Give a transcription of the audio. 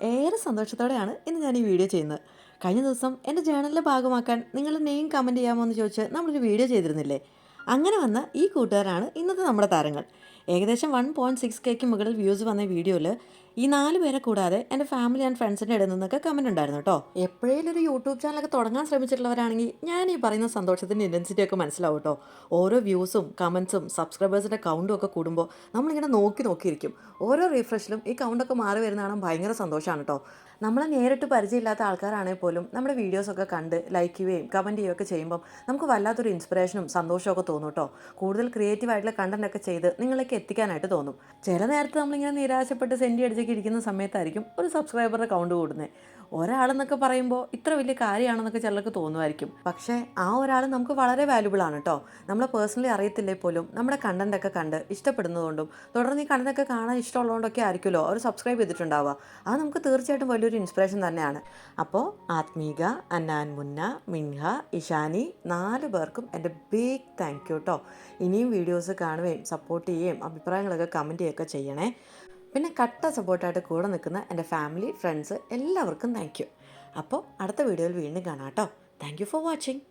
ഏറെ സന്തോഷത്തോടെയാണ് ഇന്ന് ഞാൻ ഈ വീഡിയോ ചെയ്യുന്നത്. കഴിഞ്ഞ ദിവസം എൻ്റെ ജേണലിലെ ഭാഗമാക്കാൻ നിങ്ങളുടെ നെയിം കമൻറ്റ് ചെയ്യാമോ എന്ന് ചോദിച്ച് നമ്മളൊരു വീഡിയോ ചെയ്തിരുന്നില്ലേ? അങ്ങനെ വന്ന ഈ കൂട്ടുകാരാണ് ഇന്നത്തെ നമ്മുടെ താരങ്ങൾ. ഏകദേശം 1.6K മുകളിൽ വ്യൂസ് വന്ന വീഡിയോയിൽ ഈ 4 പേരെ കൂടാതെ എൻ്റെ ഫാമിലി ആൻഡ് ഫ്രണ്ട്സിൻ്റെ ഇടയിൽ നിന്നൊക്കെ കമൻറ്റ് ഉണ്ടായിരുന്നു കേട്ടോ. എപ്പോഴേലും ഒരു യൂട്യൂബ് ചാനലൊക്കെ തുടങ്ങാൻ ശ്രമിച്ചിട്ടുള്ളവരാണെങ്കിൽ ഞാൻ ഈ പറയുന്ന സന്തോഷത്തിൻ്റെ ഇൻറ്റൻസിറ്റി ഒക്കെ മനസ്സിലാവും കേട്ടോ. ഓരോ വ്യൂസും കമൻസും സബ്സ്ക്രൈബേഴ്സിൻ്റെ കൗണ്ടും ഒക്കെ കൂടുമ്പോൾ നമ്മളിങ്ങനെ നോക്കിയിരിക്കും. ഓരോ റീഫ്രഷിലും ഈ കൗണ്ടൊക്കെ മാറി വരുന്ന കാണാൻ ഭയങ്കര സന്തോഷമാണ് കേട്ടോ. നമ്മളെ നേരിട്ട് പരിചയമില്ലാത്ത ആൾക്കാരാണെങ്കിൽ പോലും നമ്മുടെ വീഡിയോസൊക്കെ കണ്ട് ലൈക്ക് ചെയ്യുകയും കമൻറ്റ് ചെയ്യുകയൊക്കെ ചെയ്യുമ്പം നമുക്ക് വല്ലാത്തൊരു ഇൻസ്പിറേഷനും സന്തോഷമൊക്കെ തോന്നും കേട്ടോ. കൂടുതൽ ക്രിയേറ്റീവായിട്ടുള്ള കണ്ടൻറ്റൊക്കെ ചെയ്ത് നിങ്ങളിലേക്ക് എത്തിക്കാനായിട്ട് തോന്നും. ചില നേരത്ത് നമ്മളിങ്ങനെ നിരാശപ്പെട്ട് സെൻറ്റി അടിച്ചൊക്കെ ഇരിക്കുന്ന സമയത്തായിരിക്കും ഒരു സബ്സ്ക്രൈബറുടെ കൗണ്ട് കൂടുന്നത്. ഒരാളെന്നൊക്കെ പറയുമ്പോൾ ഇത്ര വലിയ കാര്യമാണെന്നൊക്കെ ചിലർക്ക് തോന്നുമായിരിക്കും. പക്ഷേ ആ ഒരാൾ നമുക്ക് വളരെ വാല്യുബിൾ ആണ് കേട്ടോ. നമ്മളെ പേഴ്സണലി അറിയത്തില്ലേ പോലും നമ്മുടെ കണ്ടൻറ്റൊക്കെ കണ്ട് ഇഷ്ടപ്പെടുന്നതുകൊണ്ടും തുടർന്ന് ഈ കണ്ടൻറ്റൊക്കെ കാണാൻ ഇഷ്ടമുള്ളതുകൊണ്ടൊക്കെ ആയിരിക്കുമല്ലോ അവർ സബ്സ്ക്രൈബ് ചെയ്തിട്ടുണ്ടാവുക. അത് നമുക്ക് തീർച്ചയായിട്ടും വലിയൊരു ഇൻസ്പിറേഷൻ തന്നെയാണ്. അപ്പോൾ ആത്മീക, അന്നാൻ മുന്ന, മിൻഹ, ഇഷാനി 4 പേർക്കും എൻ്റെ ബിഗ് താങ്ക് യു കേട്ടോ. ഇനിയും വീഡിയോസ് കാണുകയും സപ്പോർട്ട് ചെയ്യുകയും അഭിപ്രായങ്ങളൊക്കെ കമൻറ്റ് ചെയ്യുകയൊക്കെ ചെയ്യണേ. പിന്നെ കട്ട സപ്പോർട്ടായിട്ട് കൂടെ നിൽക്കുന്ന എൻ്റെ ഫാമിലി ഫ്രണ്ട്സ് എല്ലാവർക്കും താങ്ക് യു. അപ്പോൾ അടുത്ത വീഡിയോയിൽ വീണ്ടും കാണാം കേട്ടോ. Thank you for watching.